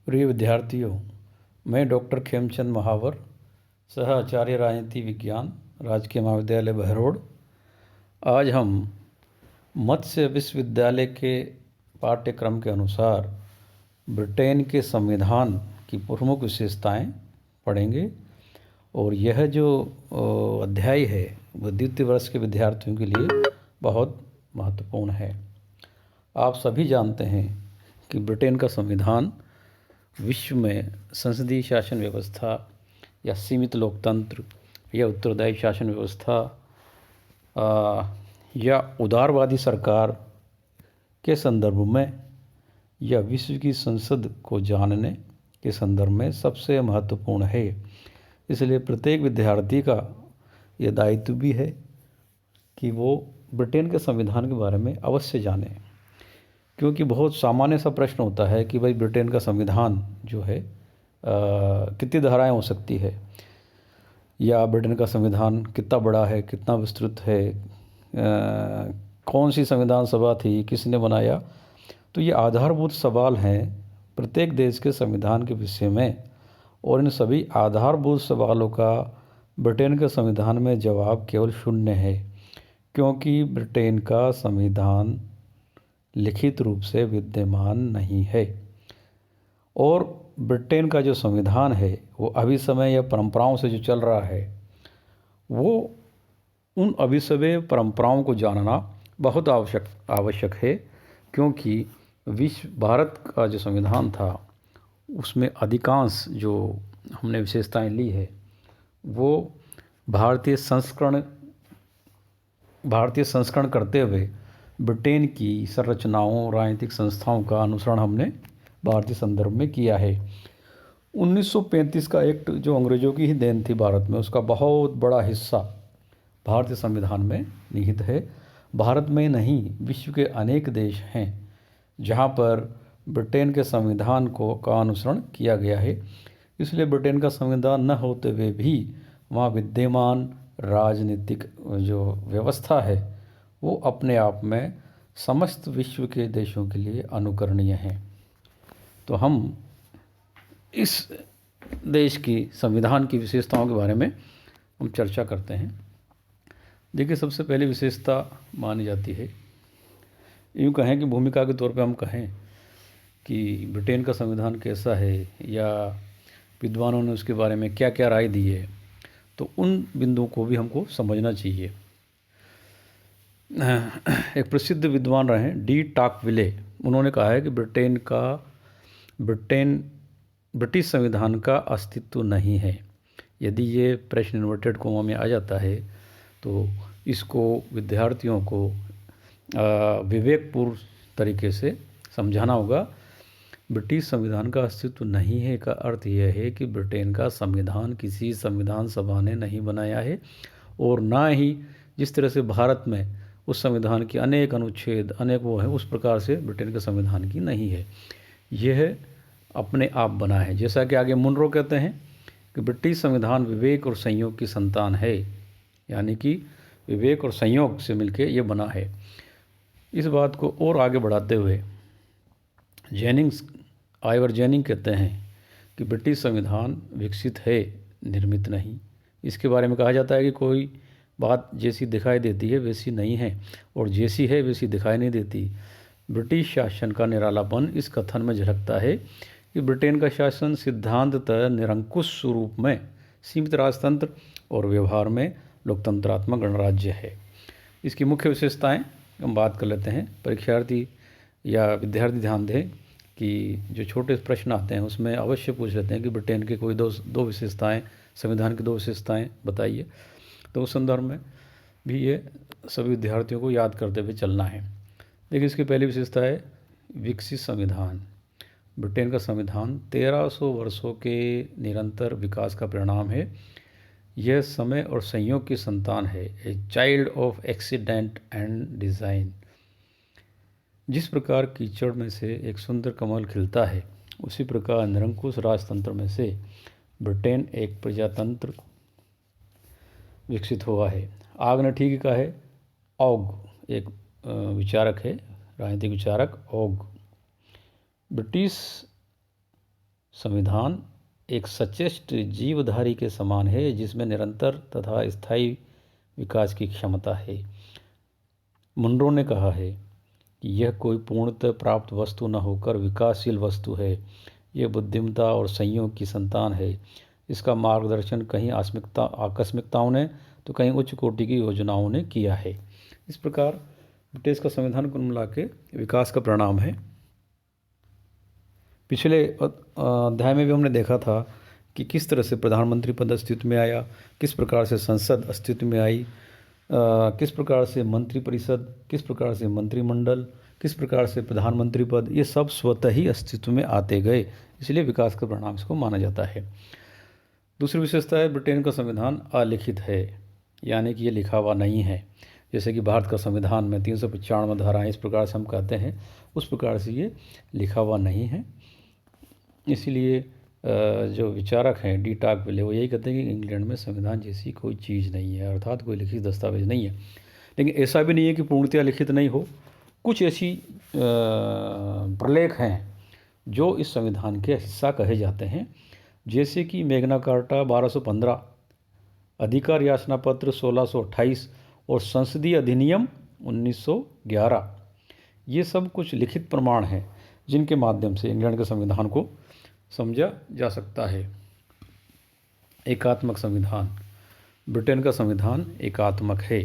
प्रिय विद्यार्थियों, मैं डॉक्टर खेमचंद महावर, सह आचार्य राजनीति विज्ञान, राजकीय महाविद्यालय बहरोड। आज हम मत्स्य विश्वविद्यालय के पाठ्यक्रम के अनुसार ब्रिटेन के संविधान की प्रमुख विशेषताएं पढ़ेंगे। और यह जो अध्याय है वह द्वितीय वर्ष के विद्यार्थियों के लिए बहुत महत्वपूर्ण है। आप सभी जानते हैं कि ब्रिटेन का संविधान विश्व में संसदीय शासन व्यवस्था या सीमित लोकतंत्र या उत्तरदायी शासन व्यवस्था या उदारवादी सरकार के संदर्भ में या विश्व की संसद को जानने के संदर्भ में सबसे महत्वपूर्ण है। इसलिए प्रत्येक विद्यार्थी का यह दायित्व भी है कि वो ब्रिटेन के संविधान के बारे में अवश्य जाने, क्योंकि बहुत सामान्य सा प्रश्न होता है कि भाई ब्रिटेन का संविधान जो है कितनी धाराएं हो सकती है, या ब्रिटेन का संविधान कितना बड़ा है, कितना विस्तृत है, कौन सी संविधान सभा थी, किसने बनाया। तो ये आधारभूत सवाल हैं प्रत्येक देश के संविधान के विषय में, और इन सभी आधारभूत सवालों का ब्रिटेन के संविधान में जवाब केवल शून्य है, क्योंकि ब्रिटेन का संविधान लिखित रूप से विद्यमान नहीं है। और ब्रिटेन का जो संविधान है वो अभिसमय या परंपराओं से जो चल रहा है, वो उन अभिसमय परंपराओं को जानना बहुत आवश्यक है, क्योंकि भारत का जो संविधान था उसमें अधिकांश जो हमने विशेषताएं ली है वो भारतीय संस्करण करते हुए ब्रिटेन की संरचनाओं, राजनीतिक संस्थाओं का अनुसरण हमने भारतीय संदर्भ में किया है। 1935 का एक्ट जो अंग्रेज़ों की ही देन थी भारत में, उसका बहुत बड़ा हिस्सा भारतीय संविधान में निहित है। भारत में नहीं, विश्व के अनेक देश हैं जहां पर ब्रिटेन के संविधान का अनुसरण किया गया है। इसलिए ब्रिटेन का संविधान न होते हुए भी वहाँ विद्यमान राजनीतिक जो व्यवस्था है वो अपने आप में समस्त विश्व के देशों के लिए अनुकरणीय है। तो हम इस देश की संविधान की विशेषताओं के बारे में हम चर्चा करते हैं। देखिए, सबसे पहली विशेषता मानी जाती है, यूँ कहें कि भूमिका के तौर पे हम कहें कि ब्रिटेन का संविधान कैसा है या विद्वानों ने उसके बारे में क्या क्या राय दी है, तो उन बिंदुओं को भी हमको समझना चाहिए। एक प्रसिद्ध विद्वान रहे डी टॉकविले, उन्होंने कहा है कि ब्रिटिश संविधान का अस्तित्व नहीं है। यदि ये प्रश्न इन्वर्टेड कोमा में आ जाता है तो इसको विद्यार्थियों को विवेकपूर्ण तरीके से समझाना होगा। ब्रिटिश संविधान का अस्तित्व नहीं है का अर्थ यह है कि ब्रिटेन का संविधान किसी संविधान सभा ने नहीं बनाया है, और ना ही जिस तरह से भारत में उस संविधान के अनेक अनुच्छेद, अनेक वो है, उस प्रकार से ब्रिटेन के संविधान की नहीं है। यह अपने आप बना है। जैसा कि आगे मुनरो कहते हैं कि ब्रिटिश संविधान विवेक और संयोग की संतान है, यानी कि विवेक और संयोग से मिलके ये बना है। इस बात को और आगे बढ़ाते हुए आइवर जेनिंग कहते हैं कि ब्रिटिश संविधान विकसित है, निर्मित नहीं। इसके बारे में कहा जाता है कि कोई बात जैसी दिखाई देती है वैसी नहीं है, और जैसी है वैसी दिखाई नहीं देती। ब्रिटिश शासन का निरालापन इस कथन में झलकता है कि ब्रिटेन का शासन सिद्धांततः निरंकुश स्वरूप में सीमित राजतंत्र और व्यवहार में लोकतंत्रात्मक गणराज्य है। इसकी मुख्य विशेषताएं हम बात कर लेते हैं। परीक्षार्थी या विद्यार्थी ध्यान दें कि जो छोटे प्रश्न आते हैं उसमें अवश्य पूछ लेते हैं कि ब्रिटेन के कोई दो विशेषताएं, संविधान की 2 विशेषताएं बताइए। तो उस संदर्भ में भी ये सभी विद्यार्थियों को याद करते हुए चलना है। देखिए, इसकी पहली विशेषता है विकसित संविधान। ब्रिटेन का संविधान 1300 वर्षों के निरंतर विकास का परिणाम है। यह समय और संयोग की संतान है, a child of accident and design. जिस प्रकार कीचड़ में से एक सुंदर कमल खिलता है, उसी प्रकार निरंकुश राजतंत्र में से ब्रिटेन एक प्रजातंत्र विकसित हुआ है। आग ने ठीक कहा है, ऑग एक विचारक है, राजनीतिक विचारक ऑग। ब्रिटिश संविधान एक सचेष्ट जीवधारी के समान है जिसमें निरंतर तथा स्थायी विकास की क्षमता है। मुनरो ने कहा है कि यह कोई पूर्णतः प्राप्त वस्तु न होकर विकासशील वस्तु है। यह बुद्धिमत्ता और संयोग की संतान है। इसका मार्गदर्शन कहीं आकस्मिकताओं ने तो कहीं उच्च कोटि की योजनाओं ने किया है। इस प्रकार ब्रिटिश का संविधान कुल मिला के विकास का परिणाम है। पिछले अध्याय में भी हमने देखा था कि किस तरह से प्रधानमंत्री पद अस्तित्व में आया, किस प्रकार से संसद अस्तित्व में आई, किस प्रकार से मंत्रिपरिषद, किस प्रकार से मंत्रिमंडल, किस प्रकार से प्रधानमंत्री पद, ये सब स्वतः ही अस्तित्व में आते गए। इसलिए विकास का परिणाम इसको माना जाता है। दूसरी विशेषता है ब्रिटेन का संविधान अलिखित है, यानी कि ये लिखा हुआ नहीं है। जैसे कि भारत का संविधान में 395 धाराएँ इस प्रकार से हम कहते हैं, उस प्रकार से ये लिखा हुआ नहीं है। इसीलिए जो विचारक हैं डी टॉकविले वो यही कहते हैं कि इंग्लैंड में संविधान जैसी कोई चीज़ नहीं है, अर्थात कोई लिखित दस्तावेज नहीं है। लेकिन ऐसा भी नहीं है कि पूर्णतया लिखित नहीं हो। कुछ ऐसी प्रलेख हैं जो इस संविधान के हिस्सा कहे जाते हैं, जैसे कि मैग्ना कार्टा 1215, अधिकार याचना पत्र 1628 और संसदीय अधिनियम 1911। ये सब कुछ लिखित प्रमाण हैं जिनके माध्यम से इंग्लैंड के संविधान को समझा जा सकता है। एकात्मक संविधान, ब्रिटेन का संविधान एकात्मक है,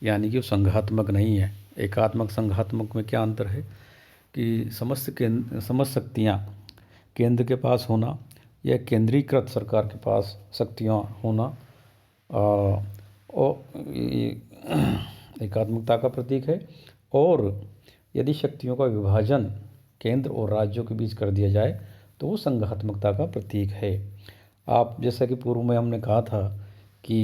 यानी कि वो संघात्मक नहीं है। एकात्मक संघात्मक में क्या अंतर है कि समस्त शक्तियाँ केंद्र के पास होना या केंद्रीकृत सरकार के पास शक्तियाँ होना और एकात्मकता का प्रतीक है। और यदि शक्तियों का विभाजन केंद्र और राज्यों के बीच कर दिया जाए तो वो संघात्मकता का प्रतीक है। आप जैसा कि पूर्व में हमने कहा था कि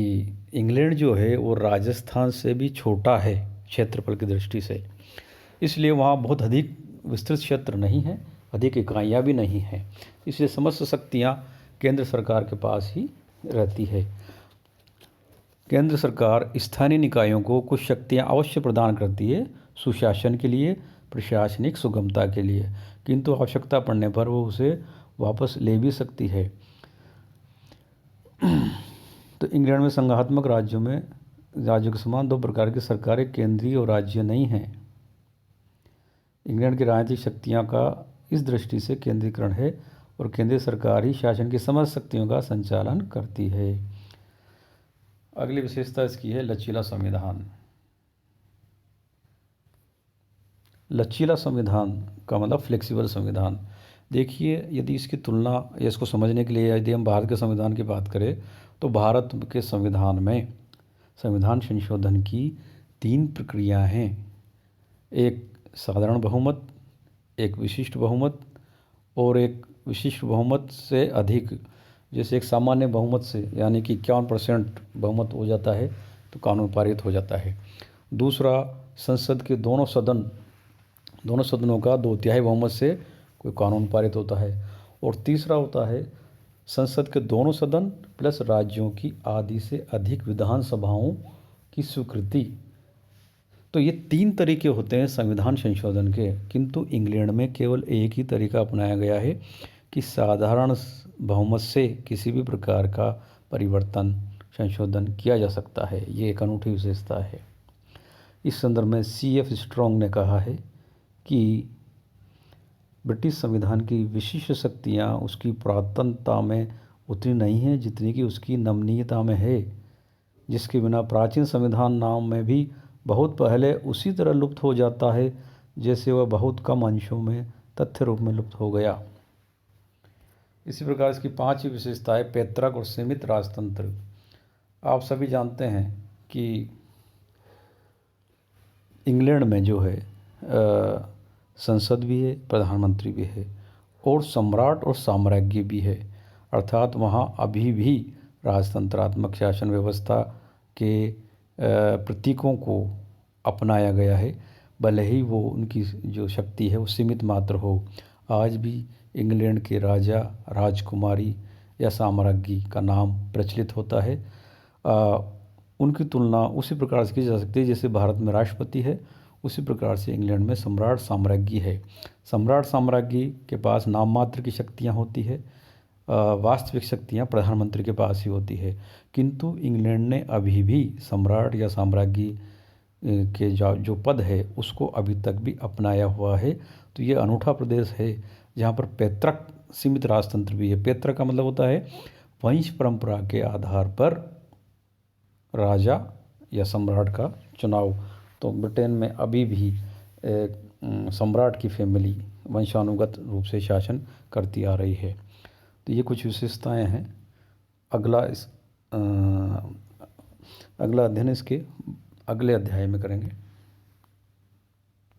इंग्लैंड जो है वो राजस्थान से भी छोटा है क्षेत्रफल की दृष्टि से, इसलिए वहाँ बहुत अधिक विस्तृत क्षेत्र नहीं है, अधिक इकाइयाँ भी नहीं हैं। इसलिए समस्त शक्तियाँ केंद्र सरकार के पास ही रहती है। केंद्र सरकार स्थानीय निकायों को कुछ शक्तियाँ अवश्य प्रदान करती है, सुशासन के लिए, प्रशासनिक सुगमता के लिए, किंतु आवश्यकता पड़ने पर वो उसे वापस ले भी सकती है। तो इंग्लैंड में संघात्मक राज्यों के समान दो प्रकार की सरकारें केंद्रीय और राज्य नहीं हैं। इंग्लैंड की राजनीतिक शक्तियाँ का इस दृष्टि से केंद्रीकरण है और केंद्रीय सरकार ही शासन की समस्त शक्तियों का संचालन करती है। अगली विशेषता इसकी है लचीला संविधान। लचीला संविधान का मतलब फ्लेक्सिबल संविधान। देखिए, यदि इसकी तुलना या इसको समझने के लिए यदि हम भारत के संविधान की बात करें तो भारत के संविधान में संविधान संशोधन की 3 प्रक्रिया हैं। एक साधारण बहुमत, एक विशिष्ट बहुमत और एक विशिष्ट बहुमत से अधिक। जैसे एक सामान्य बहुमत से यानी कि 51% बहुमत हो जाता है तो कानून पारित हो जाता है। दूसरा, संसद के दोनों सदनों का 2/3 बहुमत से कोई कानून पारित होता है। और तीसरा होता है संसद के दोनों सदन प्लस राज्यों की आधी से अधिक विधानसभाओं की स्वीकृति। तो ये 3 तरीके होते हैं संविधान संशोधन के, किंतु इंग्लैंड में केवल एक ही तरीका अपनाया गया है कि साधारण बहुमत से किसी भी प्रकार का परिवर्तन संशोधन किया जा सकता है। ये एक अनूठी विशेषता है। इस संदर्भ में C.F. स्ट्रॉन्ग ने कहा है कि ब्रिटिश संविधान की विशिष्ट शक्तियाँ उसकी पुरातनता में उतनी नहीं हैं जितनी कि उसकी नमनीयता में है, जिसके बिना प्राचीन संविधान नाम में भी बहुत पहले उसी तरह लुप्त हो जाता है जैसे वह बहुत कम अंशों में तथ्य रूप में लुप्त हो गया। इसी प्रकार इसकी 5 विशेषताएं। पैतृक और सीमित राजतंत्र। आप सभी जानते हैं कि इंग्लैंड में जो है संसद भी है, प्रधानमंत्री भी है और सम्राट और साम्राज्य भी है, अर्थात वहाँ अभी भी राजतंत्रात्मक शासन व्यवस्था के प्रतीकों को अपनाया गया है, भले ही वो उनकी जो शक्ति है वो सीमित मात्र हो। आज भी इंग्लैंड के राजा, राजकुमारी या साम्राज्ञी का नाम प्रचलित होता है। उनकी तुलना उसी प्रकार से की जा सकती है जैसे भारत में राष्ट्रपति है उसी प्रकार से इंग्लैंड में सम्राट साम्राज्ञी है। सम्राट साम्राज्ञी के पास नाम मात्र की शक्तियाँ होती है, वास्तविक शक्तियाँ प्रधानमंत्री के पास ही होती है। किंतु इंग्लैंड ने अभी भी सम्राट या साम्राज्ञी के जो पद है उसको अभी तक भी अपनाया हुआ है। तो ये अनूठा प्रदेश है जहाँ पर पैतृक सीमित राजतंत्र भी है। पैतृक का मतलब होता है वंश परंपरा के आधार पर राजा या सम्राट का चुनाव। तो ब्रिटेन में अभी भी सम्राट की फैमिली वंशानुगत रूप से शासन करती आ रही है। तो ये कुछ विशेषताएं हैं। अगला अध्ययन इसके अगले अध्याय में करेंगे।